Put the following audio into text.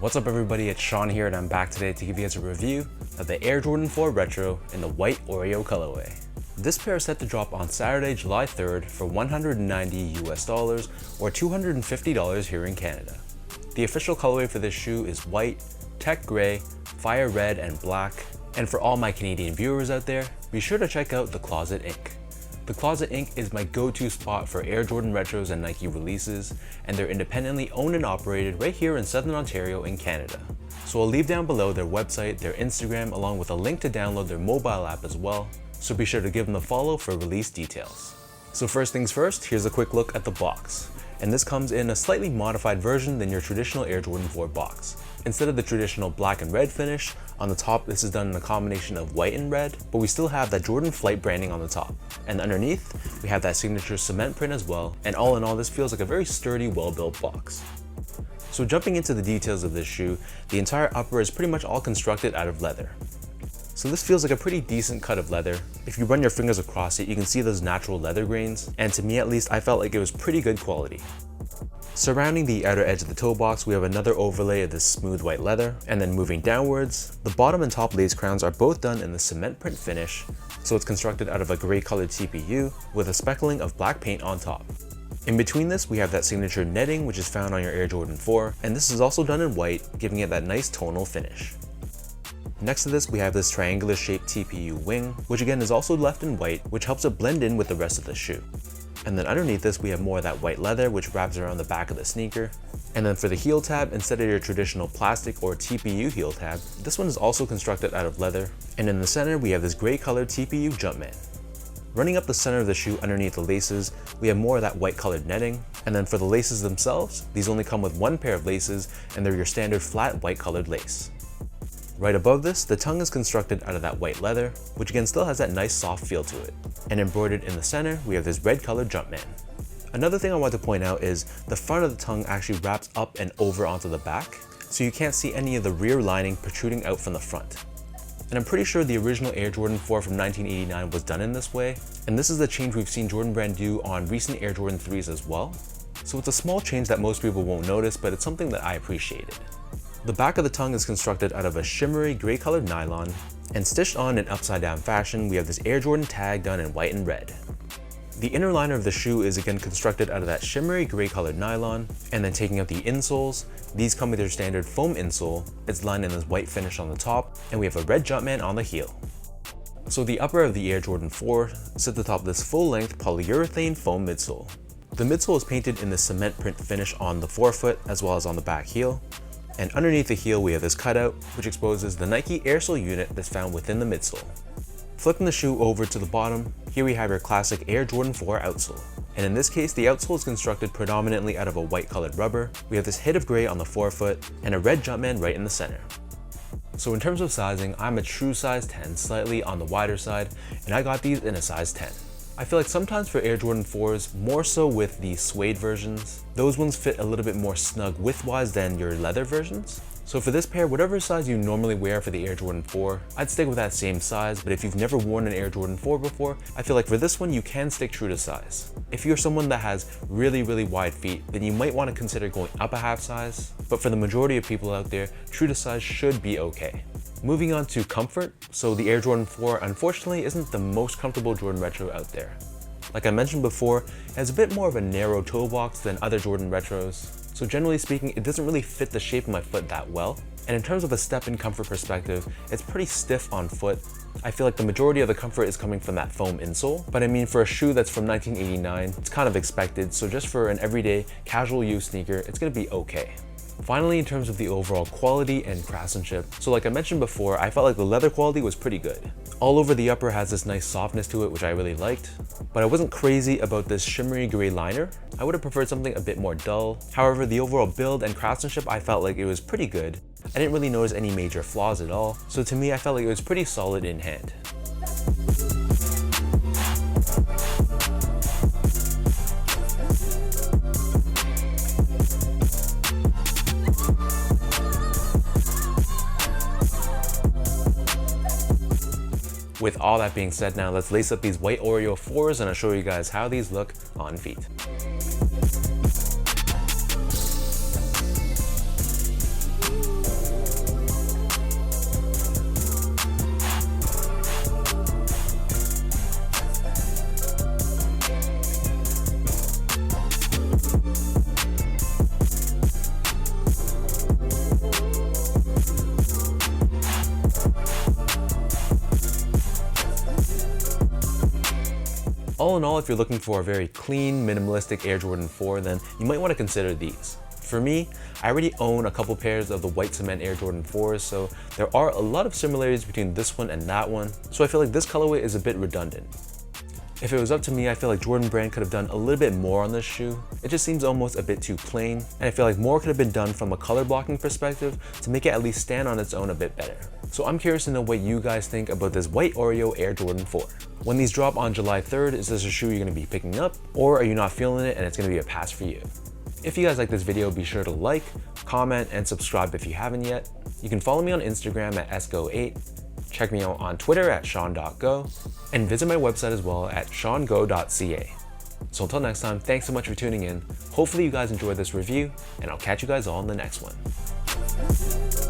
What's up everybody, it's Sean here and I'm back today to give you guys a review of the Air Jordan 4 Retro in the white Oreo colorway. This pair is set to drop on Saturday, July 3rd for $190 US or $250 here in Canada. The official colorway for this shoe is white, tech gray, fire red, and black. And for all my Canadian viewers out there, be sure to check out the Closet Inc. The Closet Inc. is my go-to spot for Air Jordan Retros and Nike releases, and they're independently owned and operated right here in Southern Ontario in Canada. So I'll leave down below their website, their Instagram, along with a link to download their mobile app as well, so be sure to give them a follow for release details. So first things first, here's a quick look at the box. And this comes in a slightly modified version than your traditional Air Jordan 4 box. Instead of the traditional black and red finish, on the top this is done in a combination of white and red, but we still have that Jordan Flight branding on the top. And underneath, we have that signature cement print as well, and all in all this feels like a very sturdy, well-built box. So jumping into the details of this shoe, the entire upper is pretty much all constructed out of leather. So this feels like a pretty decent cut of leather. If you run your fingers across it, you can see those natural leather grains, and to me at least, I felt like it was pretty good quality. Surrounding the outer edge of the toe box, we have another overlay of this smooth white leather, and then moving downwards, the bottom and top lace crowns are both done in the cement print finish, so it's constructed out of a gray colored TPU with a speckling of black paint on top. In between this, we have that signature netting which is found on your Air Jordan 4, and this is also done in white, giving it that nice tonal finish. Next to this, we have this triangular shaped TPU wing, which again is also left in white, which helps it blend in with the rest of the shoe. And then underneath this, we have more of that white leather, which wraps around the back of the sneaker. And then for the heel tab, instead of your traditional plastic or TPU heel tab, this one is also constructed out of leather. And in the center, we have this gray colored TPU Jumpman. Running up the center of the shoe underneath the laces, we have more of that white colored netting. And then for the laces themselves, these only come with one pair of laces, and they're your standard flat white colored lace. Right above this, the tongue is constructed out of that white leather, which again still has that nice soft feel to it. And embroidered in the center, we have this red colored Jumpman. Another thing I want to point out is the front of the tongue actually wraps up and over onto the back, so you can't see any of the rear lining protruding out from the front. And I'm pretty sure the original Air Jordan 4 from 1989 was done in this way, and this is the change we've seen Jordan Brand do on recent Air Jordan 3s as well. So it's a small change that most people won't notice, but it's something that I appreciated. The back of the tongue is constructed out of a shimmery gray colored nylon, and stitched on in upside down fashion, we have this Air Jordan tag done in white and red. The inner liner of the shoe is again constructed out of that shimmery gray colored nylon, and then taking out the insoles, these come with your standard foam insole. It's lined in this white finish on the top, and we have a red Jumpman on the heel. So the upper of the Air Jordan 4 sits atop this full-length polyurethane foam midsole. The midsole is painted in the cement print finish on the forefoot as well as on the back heel. And underneath the heel, we have this cutout, which exposes the Nike airsole unit that's found within the midsole. Flipping the shoe over to the bottom, here we have your classic Air Jordan 4 outsole. And in this case, the outsole is constructed predominantly out of a white colored rubber. We have this hit of gray on the forefoot and a red Jumpman right in the center. So in terms of sizing, I'm a true size 10, slightly on the wider side, and I got these in a size 10. I feel like sometimes for Air Jordan 4s, more so with the suede versions, those ones fit a little bit more snug width-wise than your leather versions. So for this pair, whatever size you normally wear for the Air Jordan 4, I'd stick with that same size, but if you've never worn an Air Jordan 4 before, I feel like for this one you can stick true to size. If you're someone that has really wide feet, then you might want to consider going up a half size, but for the majority of people out there, true to size should be okay. Moving on to comfort, so the Air Jordan 4 unfortunately isn't the most comfortable Jordan Retro out there. Like I mentioned before, it has a bit more of a narrow toe box than other Jordan Retros, so generally speaking, it doesn't really fit the shape of my foot that well. And in terms of a step and comfort perspective, it's pretty stiff on foot. I feel like the majority of the comfort is coming from that foam insole, but I mean for a shoe that's from 1989, it's kind of expected, so just for an everyday casual use sneaker, it's gonna be okay. Finally, in terms of the overall quality and craftsmanship, so like I mentioned before, I felt like the leather quality was pretty good. All over the upper has this nice softness to it, which I really liked, but I wasn't crazy about this shimmery gray liner. I would have preferred something a bit more dull. However, the overall build and craftsmanship, I felt like it was pretty good. I didn't really notice any major flaws at all, so to me, I felt like it was pretty solid in hand. With all that being said, now let's lace up these white Oreo 4s and I'll show you guys how these look on feet. All in all, if you're looking for a very clean, minimalistic Air Jordan 4, then you might want to consider these. For me, I already own a couple pairs of the white cement Air Jordan 4s, so there are a lot of similarities between this one and that one, so I feel like this colorway is a bit redundant. If it was up to me, I feel like Jordan Brand could have done a little bit more on this shoe. It just seems almost a bit too plain, and I feel like more could have been done from a color blocking perspective to make it at least stand on its own a bit better. So I'm curious to know what you guys think about this white Oreo Air Jordan 4. When these drop on July 3rd, is this a shoe you're going to be picking up, or are you not feeling it and it's going to be a pass for you? If you guys like this video, be sure to like, comment, and subscribe if you haven't yet. You can follow me on Instagram at sgo8, check me out on Twitter at sean.go, and visit my website as well at seango.ca. So until next time, thanks so much for tuning in. Hopefully you guys enjoyed this review, and I'll catch you guys all in the next one.